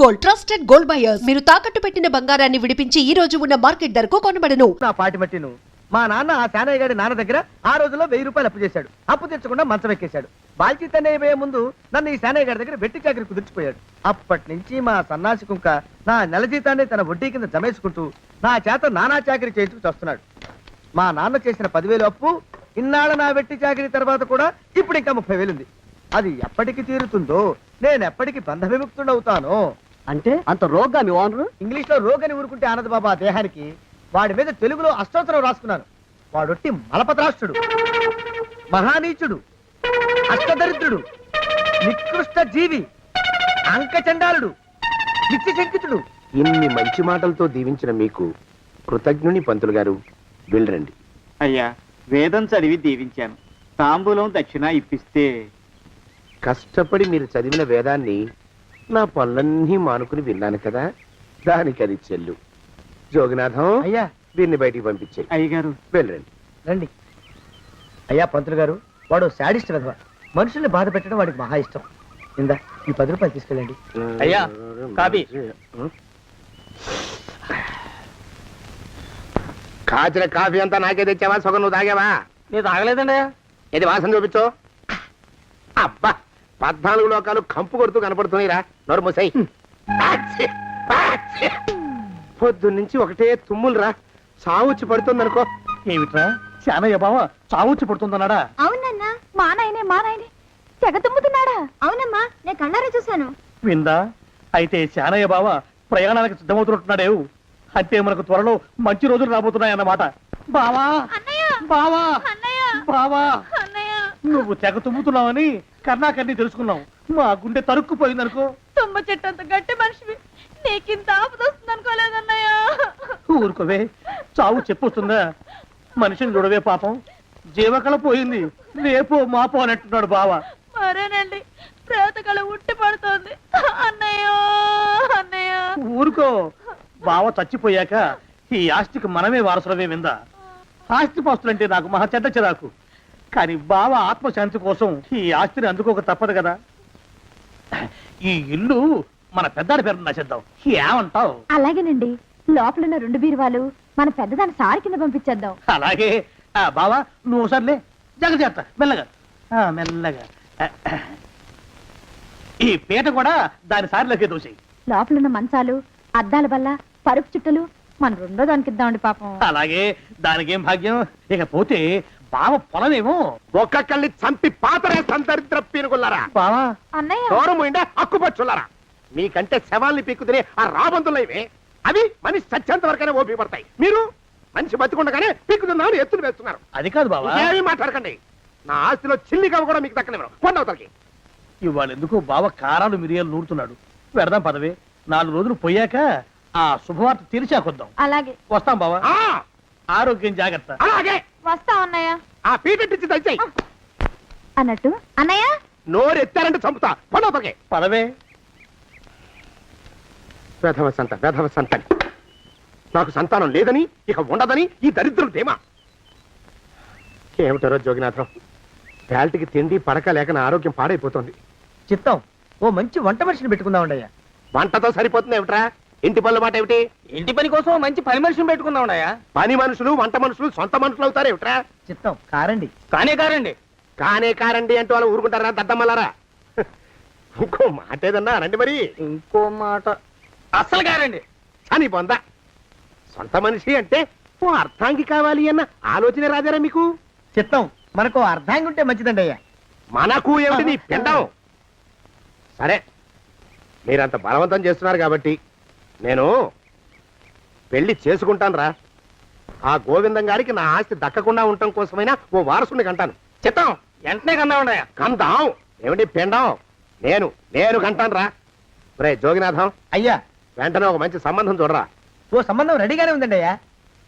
Gold, trusted gold buyers. మీరు తాకట్టు పెట్టిన బంగారాన్ని విడిపించి ఈ రోజు ఉన్న మార్కెట్ ధరకు కొనబడను. నా పాటి మట్టిను మా నాన్న ఆ శానయ్య గారి నాన్న దగ్గర ఆ రోజుల్లో 1000 రూపాయలు అప్పు చేశాడు. అప్పు తెచ్చకుండా మంచం ఎక్కేశాడు. బాల్చితనే అయిపోయే ముందు నన్ను ఈ శానయ్య గారి దగ్గర వెట్టి చాకరి కుదిర్చిపోయాడు. అప్పటి నుంచి మా సన్నాసి కుంక నా నెల జీతాన్ని తన వడ్డీ కింద జమేసుకుంటూ నా చేత నానా చాకరీ చేయించుకు వస్తున్నాడు. మా నాన్న చేసిన 10,000 అప్పు ఇన్నాళ్ళ నా వెట్టి చాకరీ తర్వాత కూడా ఇప్పుడు ఇంకా 30,000 ఉంది. అది ఎప్పటికి తీరుతుందో, నేను ఎప్పటికి బంధ విముక్తుడవుతానో. అంటే అంత రోగ్గా మీ ఓనరు? ఇంగ్లీష్ లో రోగని ఊరుకుంటే ఆనంద్ బాబా దేహానికి, వాడి మీద తెలుగులో అష్టోత్తరం రాసుకున్నాను. వాడొట్టి మలపత్రాష్ట్రుడు, మహానీచుడు, అష్టదరిద్రుడు, నికృష్ట జీవి, అంకచండాలుడు, నిత్యశంకితుడు. ఇన్ని మంచి మాటలతో దీవించిన మీకు కృతజ్ఞుని పంతులు గారు. వెళ్ళరండి. అయ్యా, వేదం చదివి దీవించాను. తాంబూలం దక్షిణ ఇప్పిస్తే. కష్టపడి మీరు చదివిన వేదాన్ని నా పనులన్నీ మానుకుని విన్నాను కదా, దానికి అది చెల్లు. జోగినాథం, అయ్యా దీన్ని బయటికి పంపించాయి. అయ్యగారు వెళ్ళరండి. రండి. అయ్యా పంతులు గారు, వాడు శాడిస్ట్ విధవ. మనుషుల్ని బాధ పెట్టడం వాడికి మహా ఇష్టం. ఇందా ఈ 10 రూపాయలు తీసుకెళ్ళండి. అయ్యా, కాపీ. కాచిన కాఫీ అంతా నాకే తెచ్చావా? సగం నువ్వు తాగావా? నేను తాగలేదండి. ఇది వాసన చూపించు. అబ్బా, 14 లోకాలు కంపు కొడుతూ కనపడుతున్నాయిరా. నోరు మూసాయి. పొద్దున్నుంచి ఒకటే తుమ్ములురా. సావుచ్చి పడుతుంది అనుకో. ఏమిట్రా శానయ్య బావ చావుచ్చి పడుతుందన్నాడా? అవునన్నా, మా నాయనే తెగ తుమ్ముతున్నాడా? అవునమ్మా, నేను కళ్ళారా చూశాను. విందా? అయితే శానయ్య బావ ప్రయాణానికి సిద్ధమవుతున్నట్టున్నాడేవు. అంటే మనకు త్వరలో మంచి రోజులు రాబోతున్నాయన్నమాట. బావా బావా బావా, నువ్వు తెగ తుమ్ముతున్నావని కర్ణాకర్ణి తెలుసుకున్నావు. మా గుండె తరుక్కుపోయిందనుకో. తుమ్మ చెట్టు అంత గట్టి మనిషివి, నీకింత ఆపదొస్తుంది అనుకోలేదన్నయ్య. ఊరుకోవే, చావు చెప్పొస్తుందా? మనిషిని చూడవే పాపం, జీవకళ పోయింది. రేపో మాపో అన్నట్టున్నాడు బావ. మరేనండి, ప్రేతకళ ఉట్టి పడుతోంది అన్నయ్యో అన్నయ్య. ఊరుకో, బావ చచ్చిపోయాక ఈ ఆస్తికి మనమే వారసులమే. విందా? ఆస్తి పాస్తులంటే నాకు మహా చెడ్డ చిరాకు. కానీ బావ ఆత్మశాంతి కోసం ఈ ఆస్తిని అందుకోక తప్పదు కదా. ఈ ఇల్లు మన పెద్దాడి పేరు నచ్చేద్దాం. ఏమంటావు? అలాగేనండి, లోపలున్న 2 బీరువాలు మన పెద్దదాన్ని సారి కింద పంపించేద్దాం. అలాగే. బావా నువ్వు సర్లే, జాగ్రత్త, మెల్లగా మెల్లగా. ఈ పీట కూడా దాని సారిలోకి దూసేయి. లోపలున్న మంచాలు, అద్దాల బల్ల, పరుపు చుట్టలు మన 2వ దానికి ఇద్దామండి పాపం. అలాగే, దానికేం భాగ్యం. ఇకపోతే బావ పొలమేమో ఒక్కొక్కల్ని చంపి పాతరే సంతరిద్ర పీనుకున్నారా. బావా అన్నయ్య, దూరం పోయిండే అక్కుపచ్చులారా. మీకంటే శవాల్ని పీక్కుతినే ఆ రాబందులైవే. అవి మనిషి చచ్చేంత వరకనే ఓపి పడతాయి. మీరు మనిషి బతికుండగానే పీక్కుతున్నామని ఎత్తులు వేస్తున్నారు. అది కాదు బావా. ఏమీ మాట్లాడకండి. నా ఆస్తిలో చిల్లిగా కూడా మీకు దక్కనివ్వరు. కొండవతలకి. ఇవాళ ఎందుకో బావ కారాలు మిరియాలు నూరుతున్నాడు. పెడదాం పదవే. 4 రోజులు పోయాక ఆ శుభవార్త తీర్చాకొద్దాం. అలాగే వస్తాం బావా. ఆ, ఆరోగ్యం జాగ్రత్త. అలాగే. వస్తాం అన్నయ్య. ఆ పీటెట్టించి దయచేయి. అన్నట్టు అన్నయ్య, నోరు ఎత్తారంటే చంపుతా. కొండవతలకి. పదవే. వేధవ సంతని. నాకు సంతానం లేదని, ఇక ఉండదని ఈ దరిద్రులు ధీమా. ఏమిటారో జోగినాథం, వేల్టికి తిండి పడక లేక నా ఆరోగ్యం పాడైపోతుంది. చిత్తం, ఓ మంచి వంట మనిషిని పెట్టుకుందామండి. వంటతో సరిపోతుంది ఏమిట్రా? ఇంటి పనుల మాట ఏమిటి? ఇంటి పని కోసం మంచి పని మనిషిని పెట్టుకుందాం. పని మనుషులు వంట మనుషులు సొంత మనుషులు అవుతారు ఏమిట్రా? చిత్తం కారండి. కారండి. కారండి అంటూ వాళ్ళు ఊరుకుంటారా దద్దమ్మలారా? ఇంకో మాట ఏదన్నా రండి మరి. ఇంకో మాట అస్సలు కారండి. అని పొందా. సొంత మనిషి అంటే ఓ అర్థాంగి కావాలి అన్న ఆలోచన రాజారా మీకు? చిత్తం, మనకు అర్ధాంగి ఉంటే మంచిదండి అయ్యా. మనకు ఏమిటి నీ పిండం? సరే, మీరంత బలవంతం చేస్తున్నారు కాబట్టి నేను పెళ్లి చేసుకుంటాను రా. ఆ గోవిందం గారికి నా ఆస్తి దక్కకుండా ఉండటం కోసమైనా ఓ వారసుని కంటాను. చిత్తం, వెంటనే కన్నామండయ్యా. కందాం ఏమిటి పిండం? నేను కంటాను రా. రే జోగినాథం, అయ్యా వెంటనే ఒక మంచి సంబంధం చూడరా. ఓ సంబంధం రెడీగానే ఉందండి అయ్యా.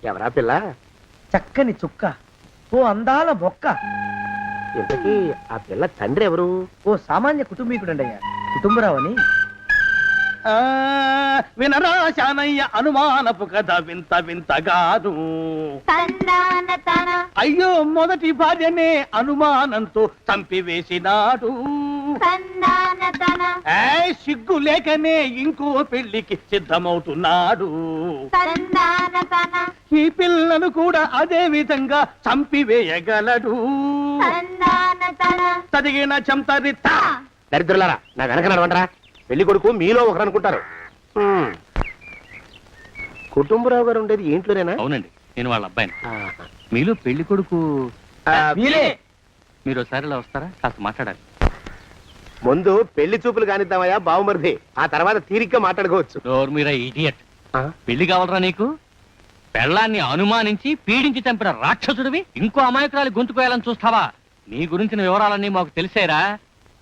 ఎవరా పిల్ల? చక్కని చుక్క, ఓ అందాల మొక్క. ఇంతకీ ఆ పిల్ల తండ్రి ఎవరు? ఓ సామాన్య కుటుంబీకుడండి అయ్యా, కుటుంబరావు అని. వినరా శానయ్య అనుమానపు కథ వింత వింతగాను. అయ్యో మొదటి భార్యనే అనుమానంతో చంపివేసినాడు. ఏయ్, సిగ్గు లేకనే ఇంకో పెళ్లికి సిద్ధమవుతున్నాడు. ఈ పిల్లను కూడా అదే విధంగా చంపివేయగలడు. చదివిన చంతరిత. దరిద్రులారా నా వెనక నడవంటరా. పెళ్లి కొడుకు మీలో ఒకరు అనుకుంటారు. కుటుంబరావు గారు ఉండేది ఏంట్లోనేనా? అవునండి, నేను వాళ్ళ అబ్బాయిని. ఆహా. మీలో పెళ్లి కొడుకు మీరే. మీరు ఒకసారి ఇలా వస్తారా? కాస్త మాట్లాడాలి. ముందు పెళ్లి చూపులు కానిద్దామయ్యా బావుమరిది, ఆ తర్వాత తీరిగ్గా మాట్లాడుకోవచ్చు. డోర్ మీరా ఇడియట్. ఆ? పెళ్లి కావాలరా నీకు? పెళ్ళాన్ని అనుమానించి పీడించి చంపిన రాక్షసుడివి ఇంకో అమాయకురాలి గొంతుకోయాలని చూస్తావా? నీ గురించిన వివరాలన్నీ మాకు తెలిసేరా.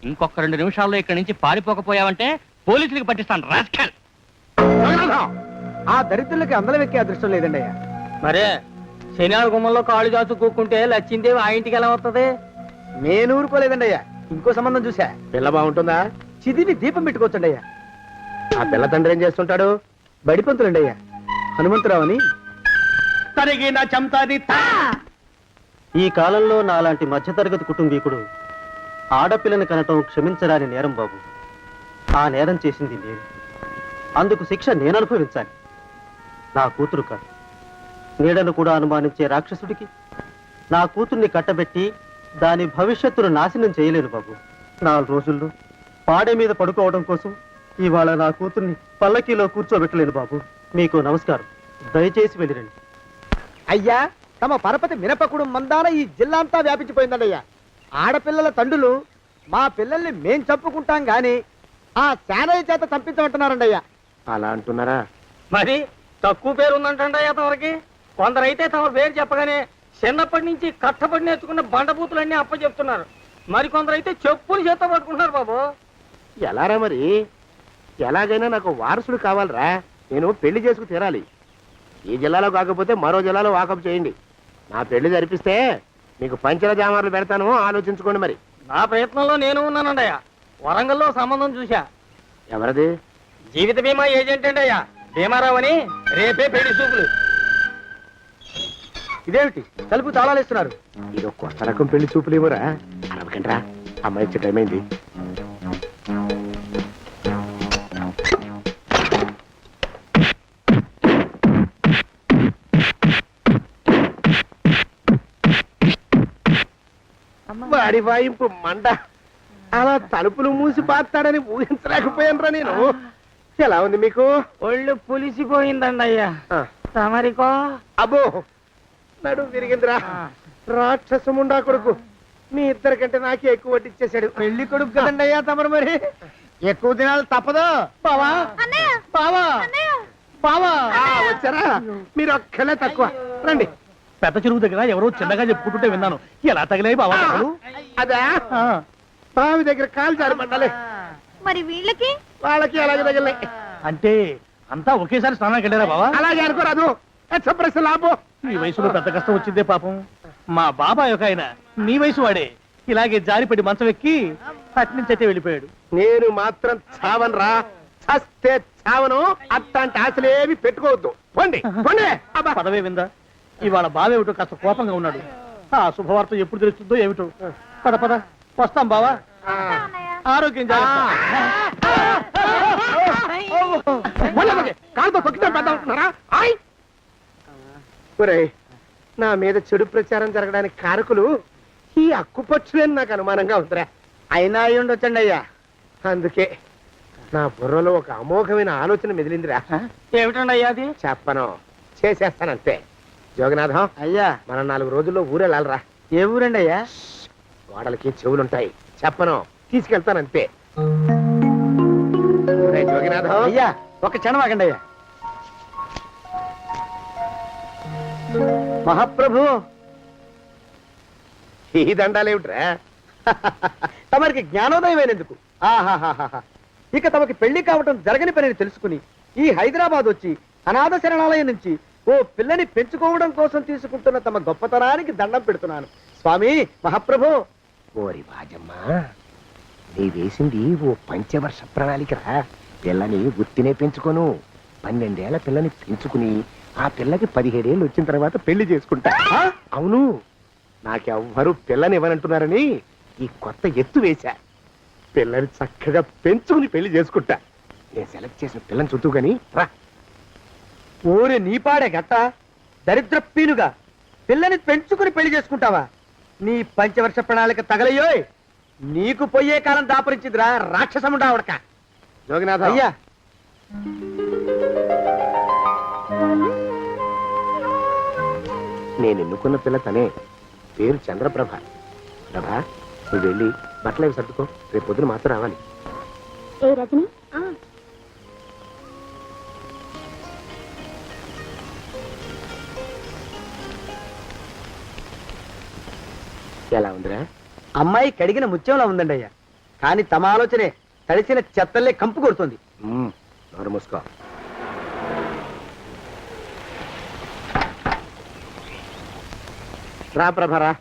ఇంకొక 2 నిమిషాల్లో ఇక్కడి నుంచి పారిపోకపోయావంటే పోలీసులకు పట్టిస్తాను. రాస్కల్. జగన్నాథం! ఆ దరిద్రులకి అందలం ఎక్కే అదృష్టం లేదండి అయ్యా. మరే శనివారం గుమ్మంలో కాళ్ళు చాచు కూకుంటే లచ్చిందేవి ఆ ఇంటికి ఎలా వస్తుంది? నేను ఊరుకోలేదండి అయ్యా. ఇంకో సంబంధం చూసా. పిల్ల బాగుంటుందా? చిదివి దీపం పెట్టుకోవచ్చండి అయ్యా. ఆ పిల్ల తండ్రి ఏం చేస్తుంటాడు? బడిపంతులండి అయ్యా, హనుమంతరావు అని. తరిగిన చంతరిత. ఈ కాలంలో నాలాంటి మధ్యతరగతి కుటుంబీకుడు ఆడపిల్లని కనటం క్షమించరాని నేరం బాబు. ఆ నేరం చేసింది నేను. అందుకు శిక్ష నేను అనుభవించాలి, నా కూతురు కాదు. నీడను కూడా అనుమానించే రాక్షసుడికి నా కూతుర్ని కట్టబెట్టి దాని భవిష్యత్తును నాశనం చేయలేను బాబు. 4 రోజుల్లో పాడే మీద పడుకోవడం కోసం ఇవాళ నా కూతుర్ని పల్లకీలో కూర్చోబెట్టలేను బాబు. మీకు నమస్కారం, దయచేసి వెళ్ళిరండి. అయ్యా, తమ పరపతి మినపకుడు మందాన ఈ జిల్లా అంతా వ్యాపించిపోయిందండి అయ్యా. ఆడపిల్లల తండ్రులు మా పిల్లల్ని మేం చంపుకుంటాం గాని ఆ శానయ్య చేత చంపించమంటున్నారండి అయ్యా. అలా అంటున్నారా? మరి తక్కువ పేరు ఉందంటండి తమరికి. కొందరైతే తమ పేరు చెప్పగానే చిన్నప్పటి నుంచి కట్టబడి నేర్చుకున్న బండబూతులన్నీ అప్పచెప్తున్నారు. మరి కొందరైతే చెప్పులు చేత పట్టుకుంటున్నారు బాబు. ఎలారా మరి? ఎలాగైనా నాకు వారసుడు కావాలరా. నేను పెళ్లి చేసుకు తీరాలి. ఈ జిల్లాలో కాకపోతే మరో జిల్లాలో వాకప్ చేయండి. నా పెళ్లి జరిపిస్తే మీకు పంచల జామార్లు పెడతాను, ఆలోచించుకోండి మరి. నా ప్రయత్నంలో నేను ఉన్నానండి. వరంగల్లో సంబంధం చూశా. ఎవరది? జీవిత బీమా ఏజెంట్ అండి అయ్యా, భీమారావు అని. రేపే పెళ్లి చూపులు. ఇదేమిటి తలుపు తాళాలేస్తున్నారు? ఇది ఒక కొత్త రకం పెళ్లి చూపులేమోరా. అరవకండ్రా, అమ్మాయి ఇచ్చే టైం అయింది. వాడి వాయింపు మంట. అలా తలుపులు మూసి పాతాడని ఊహించలేకపోయానురా నేను. ఎలా ఉంది మీకు? ఒళ్ళు పులిసిపోయిందండి అయ్యా. ఆ, తమరికో? అబ్బో నడు విరిగిందిరా. రాక్షసముండా కొడుకు మీ ఇద్దరికంటే నాకే ఎక్కువ వడ్డిచ్చేశాడు. పెళ్లి కొడుకు కదండి అయ్యా తమరు, మరి ఎక్కువ దినాలు తప్పదు. బావా బావా బావా, వచ్చారా? మీరు ఒక్కలే తక్కువ. రండి. పెద్ద చెరువు దగ్గర ఎవరో చిన్నగా చెప్పుకుంటుంటే విన్నాను. ఎలా తగిలాయి బాబా? అదా బావి దగ్గర కాలు జారి పడ్డాలే. మరి వీళ్ళకి వాళ్ళకి అలాగే తగిలినాయి. అంటే అంతా ఒకేసారి స్నానానికి వెళ్ళారా బావా? అలాగే అనుకోరాదు. ప్రశ్న లాభం. ఈ వయసులో పెద్ద కష్టం వచ్చిందే పాపం. మా బాబాయ్ ఒక ఆయన నీ వయసు వాడే ఇలాగే జారిపడి మంచం ఎక్కి అట్నుంచి అయితే వెళ్ళిపోయాడు. నేను మాత్రం చావను రా. చస్తే చావను. అట్లాంటి ఆశలేవి పెట్టుకోవద్దు. పోండి పోండి. పదవే విందా. ఇవాళ బావేమిటో కాస్త కోపంగా ఉన్నాడు. ఆ శుభవార్త ఎప్పుడు తెలుస్తుందో ఏమిటో. పద పద, వస్తాం బావా. ఆరోగ్యం జాగ్రత్త. కాలుతో తొక్కితే పెద్ద ఉంటున్నారా? ఒరేయ్, నా మీద చెడు ప్రచారం జరగడానికి కారకులు ఈ అక్కుపక్షులని నాకు అనుమానంగా ఉందిరా. అయినా అయి ఉండొచ్చండి అయ్యా. అందుకే నా బుర్రలో ఒక అమోఘమైన ఆలోచన మెదిలిందిరా. ఏమిటండి అయ్యా అది? చెప్పను, చేసేస్తానంతే. జోగనాథం అయ్యా, మనం 4 రోజుల్లో ఊరెళ్ళాలరా. ఏ ఊరండి అయ్యా? గోడలకి చెవులుంటాయి. చెప్పను, తీసుకెళ్తానంతే. ఒరేయ్ జోగినాథం, అయ్యా ఒక క్షణం ఆగండి అయ్యా. మహాప్రభు, ఈ దండాలేమిట్రా? తమరికి జ్ఞానోదయం అయినందుకు ఆహాహాహా. ఇక తమకి పెళ్లి కావటం జరగని పనిని తెలుసుకుని ఈ హైదరాబాద్ వచ్చి అనాథ శరణాలయం నుంచి ఓ పిల్లని పెంచుకోవడం కోసం తీసుకుంటున్న తమ గొప్పతనానికి దండం పెడుతున్నాను స్వామి. మహాప్రభు. ఓరి బాజమ్మా, నీ వేసింది ఓ పంచవర్ష ప్రణాళికరా. పిల్లని గుర్తినే పెంచుకోను. 12 ఏళ్ల పిల్లని పెంచుకుని ఆ పిల్లకి 17 ఏళ్ళు వచ్చిన తర్వాత పెళ్లి చేసుకుంటా. అవును, నాకెవ్వరూ పిల్లని ఇవ్వనంటున్నారని ఈ కొత్త ఎత్తు వేశా. పిల్లని చక్కగా పెంచుకుని పెళ్లి చేసుకుంటా. నేను సెలెక్ట్ చేసిన పిల్లని చుట్టూ గాని రా. ఓరే నీపాడే గట్ట దరిద్ర పీనుగా పిల్లని పెంచుకుని పెళ్లి చేసుకుంటావా? నీ పంచవర్ష ప్రణాళిక తగలయ్యోయ్. నీకు పోయే కాలం దాపరించిందిరా రాక్షసముడా ఉడక. జోగినాథ అయ్యా నేను ఎన్నుకున్న పిల్ల తనే. పేరు చంద్రప్రభ. ప్రభ, నువ్వు వెళ్ళి బట్టలు అవి సర్దుకో. రేపు పొద్దున మాత్రం రావాలి. ఏ రజని ఎలా ఉందిరా? అమ్మాయి కడిగిన ముత్యంలా ఉందండి అయ్యా. కానీ తమ ఆలోచనే తడిసిన చెత్తల్లే కంపు కొడుతుంది. నోరు మూసుకో. రా ప్రభరా,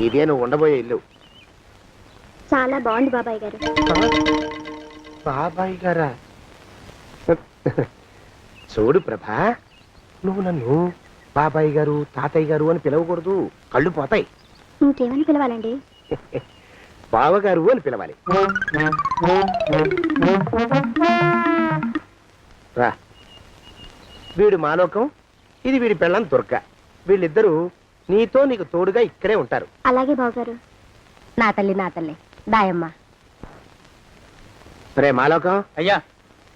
ఇదే నువ్వు ఉండబోయే ఇల్లు. చాలా బాగుంది బాబాయ్ గారు. బాబాయ్ గారా? చూడు ప్రభా, నువ్వు నన్ను బాబాయ్ గారు తాతయ్య గారు అని పిలవకూడదు, కళ్ళు పోతాయి. ఇంకేమని పిలవాలండి? బావగారు అని పిలవాలి. రా, వీడు మాలోకం, ఇది వీడి పెళ్ళం దుర్గ. వీళ్ళిద్దరూ నీతో నీకు తోడుగా ఇక్కడే ఉంటారు. అలాగే బావగారు. నా తల్లి దాయమ్మ. రే మాలోకం, అయ్యా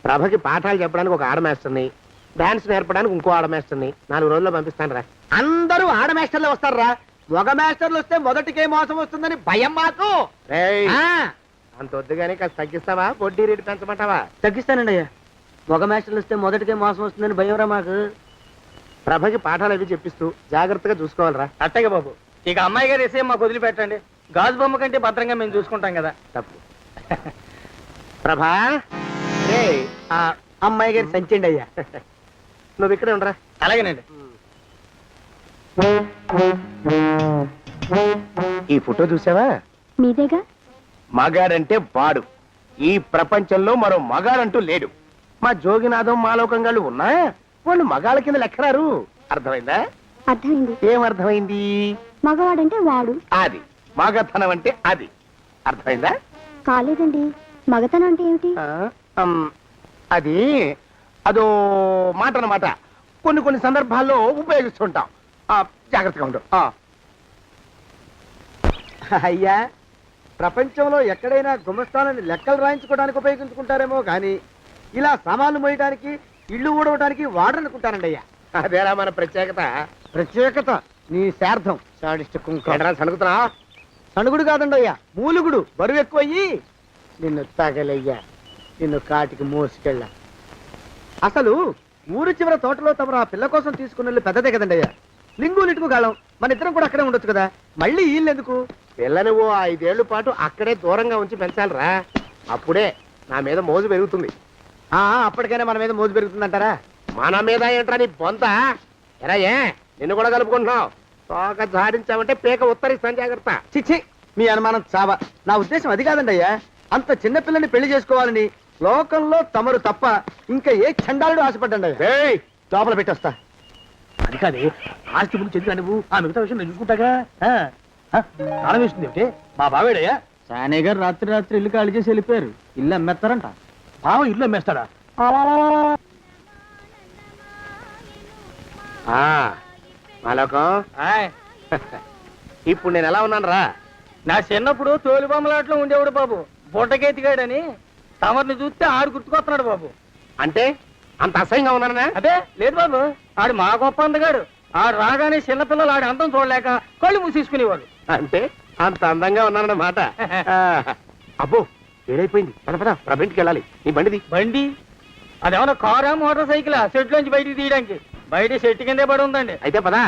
ప్రభకి పాఠాలు చెప్పడానికి ఒక ఆడమేస్టర్ని, డాన్స్ నేర్పడానికి ఇంకో ఆడమేస్టర్ని 4 రోజుల్లో పంపిస్తాను రా. అందరూ ఆడ మాస్టర్లు వస్తారా? మగ మాస్టర్లు వస్తే మొదటికే మోసం వస్తుందని భయం మాకు. రేయ్, ఆ, అంత వద్దుగానే కాస్త తగ్గిస్తావా? వడ్డీ రేటు పెంచమంటావా? తగ్గిస్తానండి అయ్యా. మగ మాస్టర్లు వస్తే మొదటికే మోసం వస్తుందని భయం రా మాకు. ప్రభకి పాఠాలు అవి చెప్పిస్తూ జాగ్రత్తగా చూసుకోవాలరా. అట్టగే బాబు. ఇక అమ్మాయి గారు వేసే మాకు వదిలిపెట్టండి. గాజు బొమ్మ కంటే భద్రంగా మేము చూసుకుంటాం కదా. తప్పు. ప్రభా, రే, ఆ అమ్మాయి గారి సంచండి అయ్యా. నువ్వు ఇక్కడే ఉండరా. అలాగేనండి. ఈ ఫోటో చూసావా? మీదేగా. మగాడంటే వాడు. ఈ ప్రపంచంలో మరో మగాడంటూ లేడు. మా జోగినాథం మాలోకంగాళ్ళు ఉన్నా వాళ్ళు మగాళ్ళ కింద లెక్కరారు. అర్థమైందా? అర్థమైంది. ఏం అర్థమైంది? మగవాడంటే వాడు. అది మగతనం అంటే అది. అర్థమైందా? కాలేదండి. మగతనం అంటే ఏమిటి? అది అదో మాట అన్నమాట. కొన్ని సందర్భాల్లో ఉపయోగిస్తుంటాం. జాగ్రత్తగా ఉండు. అయ్యా, ప్రపంచంలో ఎక్కడైనా గుమస్తాలని లెక్కలు రాయించుకోవడానికి ఉపయోగించుకుంటారేమో కానీ ఇలా సామాన్లు మోయడానికి, ఇల్లు ఊడవడానికి వాడరనుకుంటానండి అయ్యా. అదేరా మన ప్రత్యేకత. ప్రత్యేకత నీ శార్థం సాడిస్ట్ కుంక. ఎడరా సణుకుతున్నా? సణుగుడు కాదండి అయ్యా, మూలుగుడు. బరువు ఎక్కువయ్యి నిన్ను తగలయ్యా, నిన్ను కాటికి మోసుకెళ్ళ. అసలు ఊరు చివర తోటలో తమరు ఆ పిల్ల కోసం తీసుకున్న పెద్దదే కదండి అయ్యా. లింగు లిటుకు గాలం. మన ఇద్దరం కూడా అక్కడే ఉండొచ్చు కదా. మళ్ళీ వీళ్ళు ఎందుకు? పిల్లని ఓ 5 ఏళ్ల పాటు అక్కడే దూరంగా ఉంచి పెంచాలిరా. అప్పుడే నా మీద మోజు పెరుగుతుంది. అప్పటికైనా మన మీద మోజు పెరుగుతుందంటారా? మన మీద ఏంట్రా నీ బొంత? ఎరా, ఏ నిన్ను కూడా కలుపుకుంటున్నావు? తోక జాడించావంటే పీక ఉత్తరిస్తాను, జాగ్రత్త. చిచ్చి, మీ అనుమానం చావా. నా ఉద్దేశం అది కాదండి అయ్యా. అంత చిన్న పిల్లని పెళ్లి చేసుకోవాలని లోకంలో తమరు తప్ప ఇంకా ఏ చండాలుడు ఆశపడ్డండి అయ్యా. ఏయ్, లోపల పెట్టొస్తా. అది కాదు, ఆస్తి ముందు చెందుగా నువ్వు ఆ మిగతా విషయం నేను చూసుకుంటాగా. తాళం వేస్తుంది ఏమిటి? మా బావేడయ్యా. సానే గారు రాత్రి ఇల్లు ఖాళీ చేసి వెళ్ళిపోయారు. ఇల్లు అమ్మేస్తారంట. బావ ఇల్లు అమ్మేస్తాడా? మాలోకం, ఆయ్, ఇప్పుడు నేను ఎలా ఉన్నాను రా? నా చిన్నప్పుడు తోలు బొమ్మలాట్లో ఉండేవాడు బాబు. బుట్టకెత్తిగాడని తమరిని చూస్తే ఆడు గుర్తుకొస్తున్నాడు బాబు. అంటే అంత అసహ్యంగా ఉన్నానా? అదే లేదు బాబు, ఆడు మా గొప్ప అందగాడు. ఆడు రాగానే చిన్నపిల్లలు ఆడి అందం చూడలేక కళ్ళు మూసేసుకునేవాడు. అంటే అంత అందంగా ఉన్నానన్నమాట. అబ్బో, ఏడైపోయింది. పద ప్రభంటికి వెళ్ళాలి. నీ బండిది. బండి అదేమన్నా కారా మోటార్ సైకిల్ షెడ్ లోంచి బయటికి తీయడానికి? బయట షెట్ కిందే పడి ఉందండి. అయితే పదా.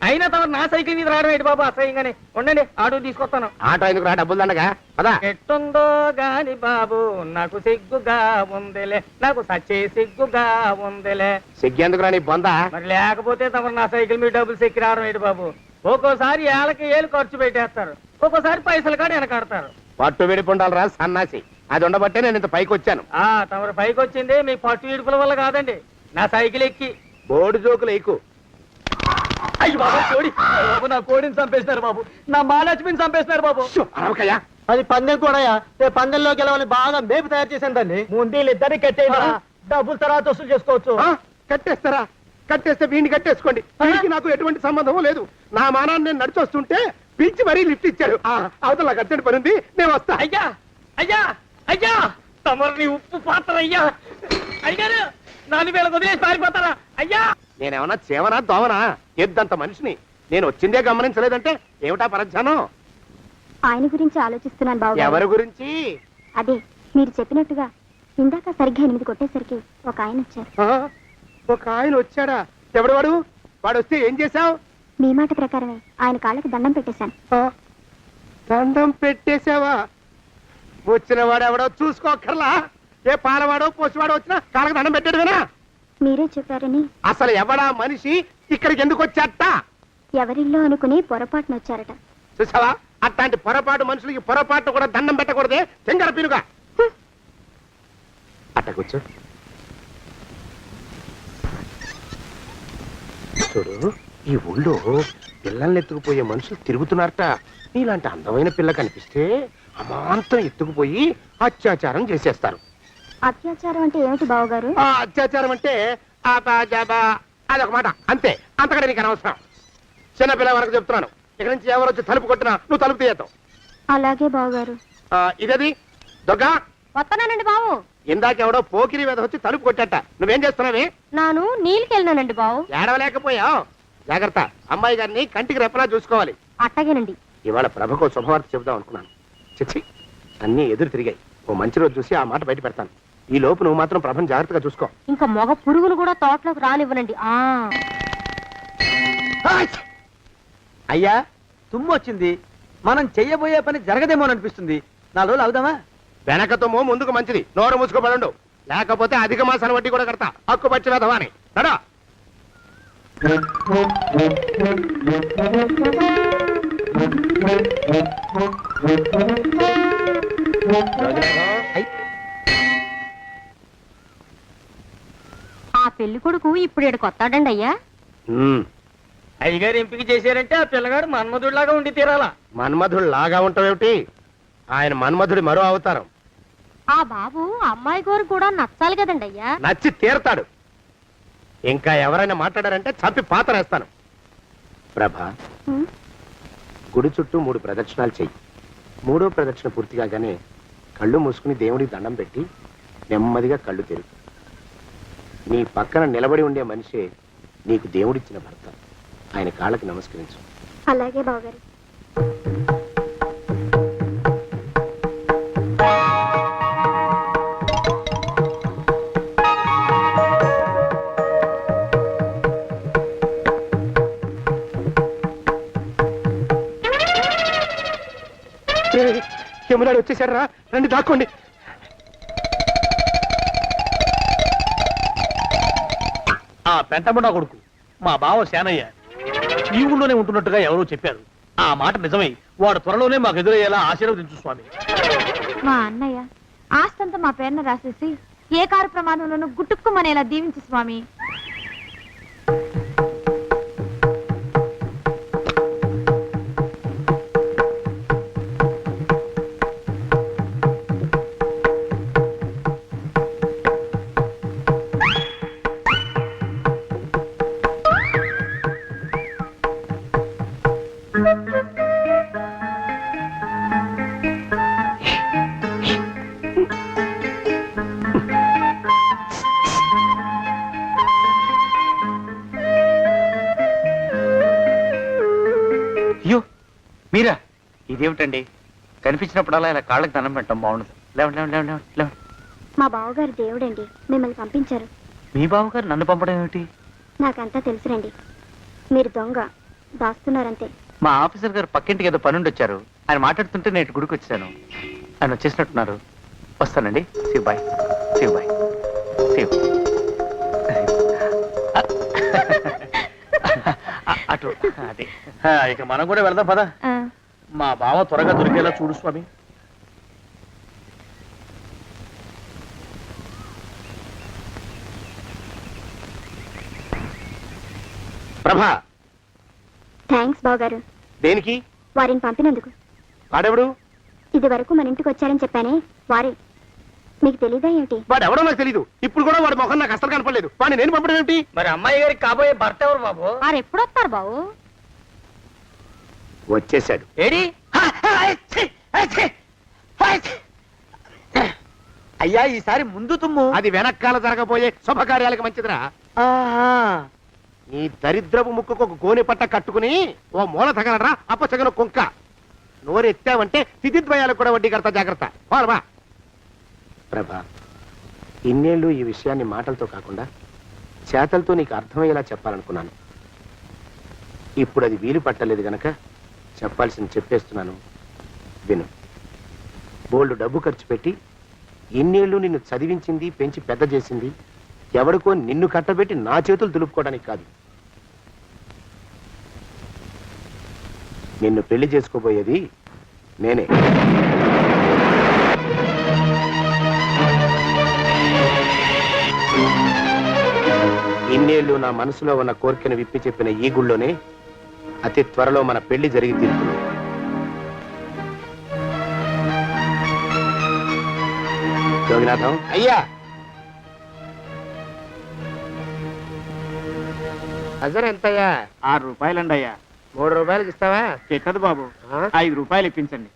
అయినా తమ నా సైకిల్ మీద రావడం ఏంటి బాబు అసహ్యంగానే. ఉండండి, ఆటో తీసుకొస్తాను. ఆటో ఎందుకు రా, డబ్బులు దండగా. పదా. ఎట్టుందో గాని బాబు నాకు సిగ్గుగా ఉందిలే, నాకు సచ్చే సిగ్గుగా ఉందిలే. సిగ్గెందుకు రా నీ బొంద? మరి లేకపోతే తమ నా సైకిల్ మీద డబ్బులు సెక్కి రావడం ఏంటి బాబు? ఒక్కోసారి ఏళ్ళకి ఏళ్ళు ఖర్చు పెట్టేస్తారు, ఒక్కోసారి పైసలు కాడ వెనకాడతారు. పట్టు విడిపుండాలి రా సన్నాసి. అది ఉండబట్టే నేను ఇంత పైకి వచ్చాను. తమరు పైకి వచ్చింది మీ పట్టు ఇడుపుల వల్ల కాదండి, నా సైకిల్ ఎక్కి. బోర్డు జోకులు ఎక్కువ. అయ్యి బాబు కోడి బాబు, నా కోడిని చంపేసినారు బాబు, నా మహాలక్ష్మిని చంపేసినారు బాబు. అరవకయ్యా. అది పందెం కూడా పందెంలో గెలవని బాగా మేపు తయారు చేశాను దాన్ని. ముందు వీళ్ళిద్దరిని కట్టేయండి, డబ్బులు తర్వాత వసూలు చేసుకోవచ్చు. కట్టేస్తారా? కట్టేస్తే వీడిని కట్టేసుకోండి. వీడికి నాకు ఎటువంటి సంబంధం లేదు. నా మానాన్ని నేను నడిచొస్తుంటే పిలిచి మరీ లిఫ్ట్ ఇచ్చాడు. అవతల నాకు అర్జెంట్ పని ఉంది, నేను వస్తా. అయ్యా అయ్యా అయ్యా, తమరిని ఉప్పు పాత్ర అయ్యా. అయ్యారు నాలుగు వేల వదిలేసి పారిపోతారా అయ్యా? నేనేమన్నా చేవనా దోవనా? ఎద్దంత మనిషిని. నేను వచ్చిందే గమనించలేదంటే ఏమిటా పరధ్యానం? ఆయన గురించి ఆలోచిస్తున్నాను బాబు. ఎవరి గురించి? అదే మీరు చెప్పినట్టుగా ఇందాక సరిగ్గా 8 కొట్టేసరికి ఒక ఆయన వచ్చారు. ఒక ఆయన వచ్చాడా? ఎవడు వాడు? వాడు వస్తే ఏం చేశావు? మీ మాట ప్రకారమే ఆయన కాళ్ళకి దండం పెట్టేశాను. దండం పెట్టేశావా? వచ్చిన వాడెవడో చూసుకోకర్లా. ఏ పాలవాడో పోసివాడో వచ్చినా కాళ్ళకి దండం పెట్టాడువేనా? మీరే చెప్పారని అసలు ఎవడా మనిషి ఇక్కడికి ఎందుకు వచ్చాట? ఎవరిల్లో అనుకుని పొరపాటున వచ్చారట. చూసావా? అట్లాంటి పొరపాటు మనుషులకి పొరపాటు కూడా దండం పెట్టకూడదే, తెంగర పినుగా. అట్ట కూర్చో. చూడు, ఈ ఊళ్ళో పిల్లల్ని ఎత్తుకుపోయే మనుషులు తిరుగుతున్నారట. నీలాంటి అందమైన పిల్ల కనిపిస్తే అమాంతం ఎత్తుకుపోయి అత్యాచారం చేసేస్తారు. అత్యాచారం అంటే ఏమిటి బావగారు? ఆ అత్యాచారం అంటే అదొక మాట, అంతే. అంతకంటే నీకు అనవసరం. చిన్నపిల్ల వరకు చెప్తున్నాను. ఇక్కడి నుంచి ఎవరు వచ్చి తలుపు కొట్టినా నువ్వు తలుపు తీయతావు. అలాగే బావగారు. ఇదది దొంగ. వస్తున్నానండి బావు. ఇందాకెవడో పోకిరి మీద వచ్చి తలుపు కొట్టట. నువ్వేం చేస్తున్నావే? నాను నీళ్ళకెళ్ళినానండి బావు. ఏడవలేకపోయావు. జాగ్రత్త, అమ్మాయి గారిని కంటికి రెప్పలా చూసుకోవాలి. అట్టగేనండి. ఇవాళ ప్రభకు శుభవార్త చెబుదాం అనుకున్నాను. చిచ్చి, అన్నీ ఎదురు తిరిగాయి. ఓ మంచి రోజు చూసి ఆ మాట బయట పెడతాను. ఈ లోపు నువ్వు మాత్రం ప్రభను జాగ్రత్తగా చూసుకో. ఇంకా మొగ పురుగులు కూడా తోటలోకి రానివ్వనండి. అయ్యా, తుమ్ము వచ్చింది. మనం చెయ్యబోయే పని జరగదేమో అనిపిస్తుంది. 4 రోజులు అవుదామా? వెనకతమో ముందుకు మంచిది. నోరు మూసుకోబడండు, లేకపోతే అధిక మాసాల వడ్డీ కూడా కడతా. హక్కు పచ్చి వేధవాని నడా. ఆ పెళ్లి కొడుకు ఇప్పుడు ఇక్కడికి వస్తాడండి అయ్యా. అయ్యగారు ఎంపిక చేశారంటే ఆ పిల్లగాడు మన్మధుడిలాగా ఉండి తీరాలా. మన్మధుడు లాగా ఉంటావేమిటి? ఆయన మన్మధుడి మరో అవతారం. ఆ బాబు అమ్మాయి గారు కూడా నచ్చాలి కదండి అయ్యా. నచ్చి తీరతాడు. ఇంకా ఎవరైనా మాట్లాడారంటే చంపి పాతరేస్తాను. ప్రభా, గుడి చుట్టూ 3 ప్రదక్షిణాలు చెయ్యి. 3వ ప్రదక్షిణ పూర్తి కాగానే కళ్ళు మూసుకుని దేవుడికి దండం పెట్టి నెమ్మదిగా కళ్ళు తెరుగు. నీ పక్కన నిలబడి ఉండే మనిషే నీకు దేవుడిచ్చిన భర్త. ఆయన కాళ్ళకి నమస్కరించు. అలాగే బావగారు. యమునాడు వచ్చేసాడు రా, రండి దాక్కోండి. ఆ పెంటముడా కొడుకు మా బావ శానయ్య ఈ ఊళ్ళోనే ఉంటున్నట్టుగా ఎవరో చెప్పారు. ఆ మాట నిజమై వాడు త్వరలోనే మాకు ఎదురయ్యేలా ఆశీర్వదించు స్వామి. మా అన్నయ్య ఆస్తంతా మా పేరున రాసేసి ఏ కారు ప్రమాదంలోనూ గుట్టుక్కుమనేలా దీవించు స్వామి. అయ్యో మీరా? ఇదేమిటండి, కనిపించినప్పుడల్లా ఇలా కాళ్ళకి దండం పెట్టడం బాగుండదు. లేవండి లేవండి లేవండి లేవండి. మా బావగారు దేవుడండి, మిమ్మల్ని పంపించారు. మీ బావగారు నన్ను పంపడం ఏమిటి? నాకంతా తెలుసురండి. మీరు దొంగ దాస్తున్నారంతే. మా ఆఫీసర్ గారు పక్కింటికి ఏదో పనుండి వచ్చారు. ఆయన మాట్లాడుతుంటే నేను గుడికి వచ్చాను. ఆయన వచ్చేసినట్టున్నారు. వస్తానండి. శివ్ బాయ్. శివ్ బాయ్. శివ్. అటు అదే. ఇక మనం కూడా వెళ్దాం పదా. మా బావ త్వరగా దొరికేలా చూడు స్వామి. ప్రభా, థ్యాంక్స్ బావగారు, దేనికి? వారిని పంపినందుకు. వాడెవడు? ఇది వరకు మన ఇంటికి వచ్చారని చెప్పానే వారే. మీకు తెలీదా ఏమిటి? వాడెవడో నాకు తెలీదు. ఇప్పుడు కూడా వాడి ముఖం నాకు అసలు కనపడలేదు. వాడిని నేను పంపడం ఏమిటి? మరి అమ్మాయి గారికి కాబోయే భర్త ఎవరు బాబు? వారు ఎప్పుడు వస్తారు బావు? వచ్చేసాడు. ఏడి? అయ్యా ఈసారి ముందు తుమ్ము. అది వెనకాల జరగబోయే శుభకార్యాలకు మంచిదిరా. ఆహా. నీ దరిద్రపు ముక్కుకు ఒక గోనె పట్ట కట్టుకుని ఓ మూల తగలరా అప్పచగన కుంక. నోరెత్తావంటే తిథిద్వయాలకు కూడా వడ్డీ కడతా, జాగ్రత్త. పోరమా ప్రభా, ఇన్నేళ్ళు ఈ విషయాన్ని మాటలతో కాకుండా చేతలతో నీకు అర్థమయ్యేలా చెప్పాలనుకున్నాను. ఇప్పుడు అది వీలు పట్టలేదు గనక చెప్పాల్సింది చెప్పేస్తున్నాను, విను. బోల్డు డబ్బు ఖర్చు పెట్టి ఇన్నేళ్ళు నిన్ను చదివించింది, పెంచి పెద్ద చేసింది ఎవడికో నిన్ను కట్టబెట్టి నా చేతులు దులుపుకోవడానికి కాదు. నిన్ను పెళ్లి చేసుకోబోయేది నేనే. ఇన్నేళ్ళు నా మనసులో ఉన్న కోరికను విప్పి చెప్పిన ఈ గుళ్ళోనే అతి త్వరలో మన పెళ్లి జరిగి తీరుతుంది. యోగినాథం అయ్యా, అజర్ ఎంతయ్యా? 6 రూపాయలండి అయ్యా. 3 రూపాయలకి ఇస్తావా? కిట్టదు బాబు, 5 రూపాయలు ఇప్పించండి.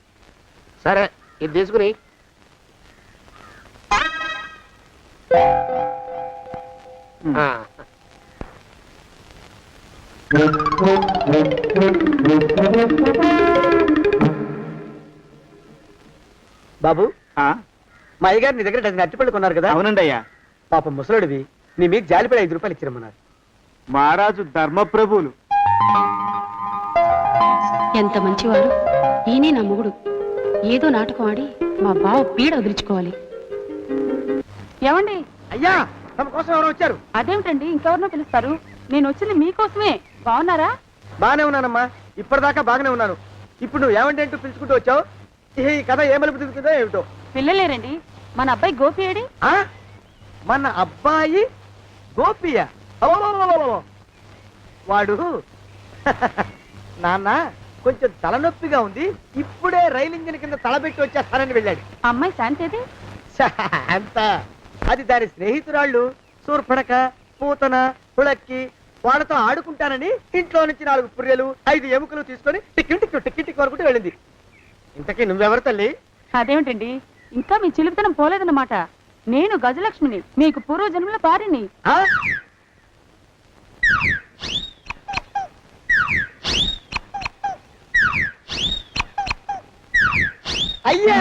సరే, ఇది తీసుకుని. ఆ. బాబు, ఆ, మా అయ్యగారు నీ దగ్గర డజన్ అరటిపళ్ళు కొన్నారు కదా? అవునండి అయ్యా. పాపం ముసలుడివి, నీ మీకు జాలిపడి 5 రూపాయలు ఇచ్చిరమ్మన్నారు. మహారాజు ధర్మప్రభువులు. ఎంత మంచివారు. ఈయనే నా మొగుడు. ఏదో నాటకం ఆడి మా బావ పీడ వదిలించుకోవాలి. ఏమండి? అయ్యా, తమ కోసం ఎవరు వచ్చారు? అదేమిటండి, ఇంకెవరినో పిలుస్తారు? నేను వచ్చింది మీకోసమే. బాగున్నారా? బాగానే ఉన్నానమ్మా, ఇప్పటిదాకా బాగానే ఉన్నాను. ఇప్పుడు నువ్వు ఏమంటే అంటూ పిలుచుకుంటూ వచ్చావు? ఈ కథ ఏ మలుపు తిరుగుతుందో ఏమిటో. పిల్లలేరండి. మన అబ్బాయి గోపి ఏడి? ఆ? మన అబ్బాయి గోపియ? అవ్వవ్వవ్వవ్వవ్వ. వాడు నాన్న కొంచెం తలనొప్పిగా ఉంది, ఇప్పుడే రైలు ఇంజిన్ కింద తలబెట్టి వచ్చేస్తానని వెళ్ళాడు. అమ్మాయి శాంతేది? అంత అది దాని స్నేహితురాళ్ళు సూర్పడక, పూతన, పుళక్కి వాళ్ళతో ఆడుకుంటానని ఇంట్లో నుంచి 4 పుర్రెలు 5 ఎముకలు తీసుకొని టిక్కి టిక్కి టిక్కి టిక్కి వరకు వెళ్ళింది. ఇంతకీ నువ్వెవరు తల్లి? అదేమిటండి, ఇంకా మీ చిలుపుతనం పోలేదన్నమాట. నేను గజలక్ష్మిని, మీకు పూర్వజన్మల భార్యని. ఆ? అయ్యా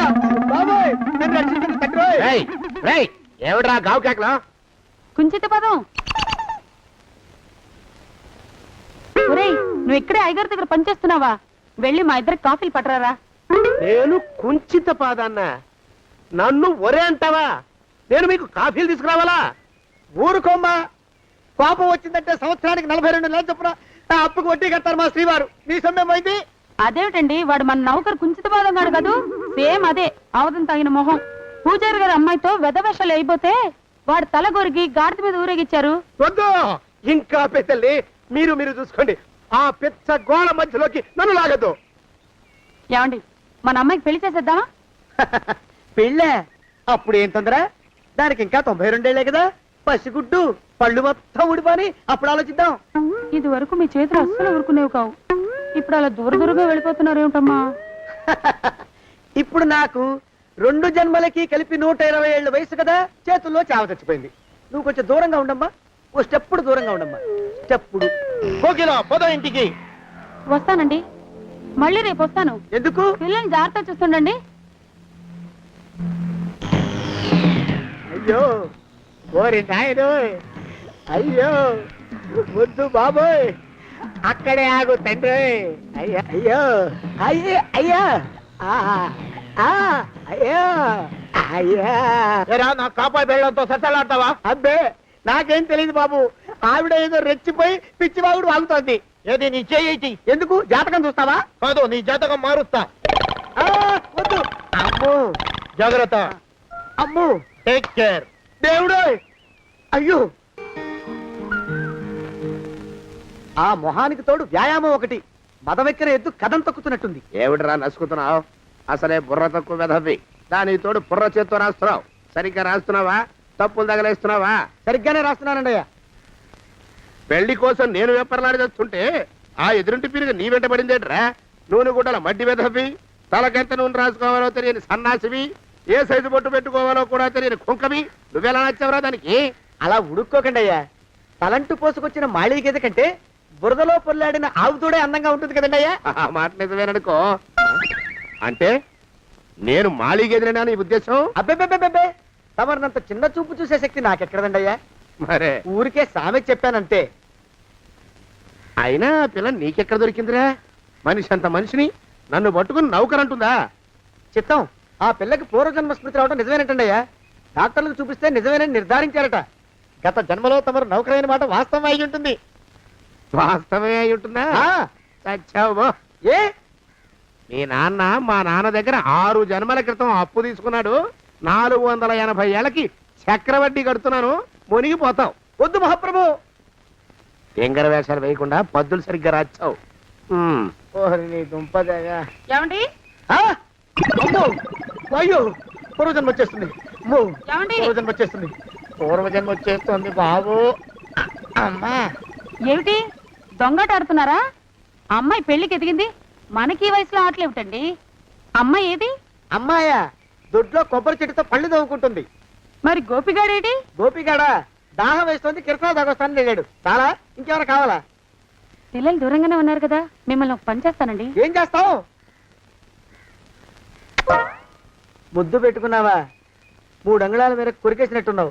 బాబోయ్, నన్ను రక్షించండి తండ్రోయ్. రేయ్, రేయ్, ఏమిడ్రా గావు కేకలో? కుంచిత పదం. ఒరేయ్, నువ్వు ఇక్కడే అయ్యగారి దగ్గర పనిచేస్తున్నావా? వెళ్ళి మా ఇద్దరికి కాఫీలు పట్టరారా. నేను కుంచిత పాదాన్న, నన్ను ఒరే అంటావా? నేను మీకు కాఫీలు తీసుకురావాలా? ఊరుకోమ్మా, కోపం వచ్చిందంటే సంవత్సరానికి 42 నెలలు చొప్పున ఆ అప్పుకు వడ్డీ కట్టారు మా శ్రీవారు. నీ సొమ్మేమైంది? అదేమిటండి, వాడు మన నౌకరు కుంచిత పాదం గాడు కదూ. సేమ్ అదే, అవధం తగిన మొహం. పూజారి గారి అమ్మాయితో వెధవేషాలు అయిపోతే వాడు తల గొరిగి గాడిద మీద ఊరేగిచ్చారు. వద్దు, ఇంకా పెద్దల్ని మీరు చూసుకోండి. ఆ పెద్ద గోళ మధ్యలోకి నన్ను లాగద్దు. ఏమండి, మన అమ్మాయికి పెళ్లి చేసేద్దామా? పెళ్ళే? అప్పుడు ఏం తొందర? దానికి ఇంకా 92 ఏళ్లే కదా. పసిగుడ్డు పళ్ళు మొత్తం ఊడిపోని అప్పుడు ఆలోచిద్దాం. ఇది వరకు మీ చేతులు అస్సలు ఊరుకునేవి కావు. ఇప్పుడు అలా దూరంగా వెళ్ళిపోతున్నారు ఏమిటమ్మా? ఇప్పుడు నాకు 2 జన్మలకి కలిపి 120 ఏళ్ళ వయసు కదా, చేతుల్లో చావ చచ్చిపోయింది. నువ్వు కొంచెం దూరంగా ఉండమ్మా, ఓ స్టెప్పుడు దూరంగా ఉండమ్మా. స్టెప్పుడు పోదో ఇంటికి. వస్తానండి, మళ్ళీ రేపు వస్తాను. ఎందుకు? పిల్లల్ని జాగ్రత్త చూస్తుండండి. అయ్యో ఓరి నాయను, అయ్యో వద్దు బాబోయ్, అక్కడే ఆగు తండ్రి. అయ్యా అయ్యో, అయ్యే అయ్యా, అయ్యో అయ్యా. నా కాపాయి బెళ్ళంతో సత్తలాడతావా? అబ్బే, నాకేం తెలియదు బాబు. ఆవిడ ఏదో రెచ్చిపోయి పిచ్చివాగుడు వాగుతోంది. ఏది నీ చేయి? ఎందుకు? జాతకం చూస్తావా? కాదు, నీ జాతకం మారుస్తా. వద్దు. అమ్మో, జాగ్రత్త. అమ్మో, టేక్ కేర్. దేవుడు. అయ్యో, ఆ మొహానికి తోడు వ్యాయామం ఒకటి. మదవెక్కిన ఎద్దు కథం తొక్కుతున్నట్టుంది. ఏమిటిరా నసుకుతున్నావు? అసలే బుర్ర తక్కువ వెధవి. దానికి తోడు బుర్ర చేత్తో రాస్తున్నావు. సరిగ్గా రాస్తున్నావా? తప్పులు తగలేస్తున్నావా? సరిగ్గానే రాస్తున్నానండి అయ్యా. పెళ్లి కోసం నేను వెప్పర్లాడి తెస్తుంటే ఆ ఎదురింటి పీరుగా నీ వెంట పడిందేట్రా? నూనె గుడ్డల మడ్డి వెధవి, తలకెంత నూనె రాసుకోవాలో తెలియని సన్నాసివి, ఏ సైజు బొట్టు పెట్టుకోవాలో కూడా తెలియని కుంకమి, నువ్వెలా నచ్చావురా దానికి? అలా ఉడుక్కోకండి అయ్యా. తలంటు పోసుకొచ్చిన మాళీ గేదె కంటే బురదలో పొల్లాడిన ఆవు తోడే అందంగా ఉంటుంది కదండి అయ్యా. ఆ మాట నిజమేననుకో. అంటే నేను మాళీగెదిరినా నీ ఉద్దేశం? అబ్బెబ్బెబ్బెబ్బే, తమరినంత చిన్న చూపు చూసే శక్తి నాకెక్కడదండి అయ్యా. మరే ఊరికే సామె చెప్పానంతే. అయినా ఆ పిల్ల నీకెక్కడ దొరికిందిరా? మనిషి అంత మనిషిని నన్ను పట్టుకుని నౌకరంటుందా? చిత్తం, ఆ పిల్లకి పూర్వజన్మ స్మృతి రావడం నిజమేనటండి అయ్యా. డాక్టర్లకు చూపిస్తే నిజమేనని నిర్ధారించారట. గత జన్మలో తమరు నౌకరైన మాట వాస్తవం అయి ఉంటుంది. వాస్తవమే అయి ఉంటుందా? చచ్చావు బో. ఏ మీ నాన్న మా నాన్న దగ్గర 6 జన్మల క్రితం అప్పు తీసుకున్నాడు. 480 ఏళ్ళకి చక్రవడ్డీ కడుతున్నాను. మునిగిపోతావు. వద్దు మహాప్రభు. ఎంగర వేషాలు వేయకుండా పద్దులు సరిగ్గా రాచావు. ఓహరి నీ దుంపదేగా. ఏమండి అమ్మో, అయ్యో, పూర్వజన్మ వచ్చేస్తుంది. అమ్మో, ఏమండి? పూర్వజన్మ వచ్చేస్తుంది. పూర్వజన్మ వచ్చేస్తుంది బాబు. అమ్మా, ఏమిటి దొంగట ఆడుతున్నారా? అమ్మాయి పెళ్లికి ఎదిగింది, మనకి ఈ వయసులో ఆటలేమిటండి? అమ్మాయి ఏది? అమ్మాయా దొడ్లో కొబ్బరి చెట్టుతో పళ్ళు తవ్వుకుంటుంది. మరి గోపిగాడేటి? గోపిగాడ దాహం వేస్తుంది, కిరసా దాగొస్తానని వెళ్ళాడు. చాలా ఇంకెవరు కావాలా? పిల్లలు దూరంగానే ఉన్నారు కదా, మిమ్మల్ని ఒక పని చేస్తానండి. ఏం చేస్తావు? ముద్దు పెట్టుకున్నావా? 3 అంగుళాల మేర కొరికేసినట్టున్నావు.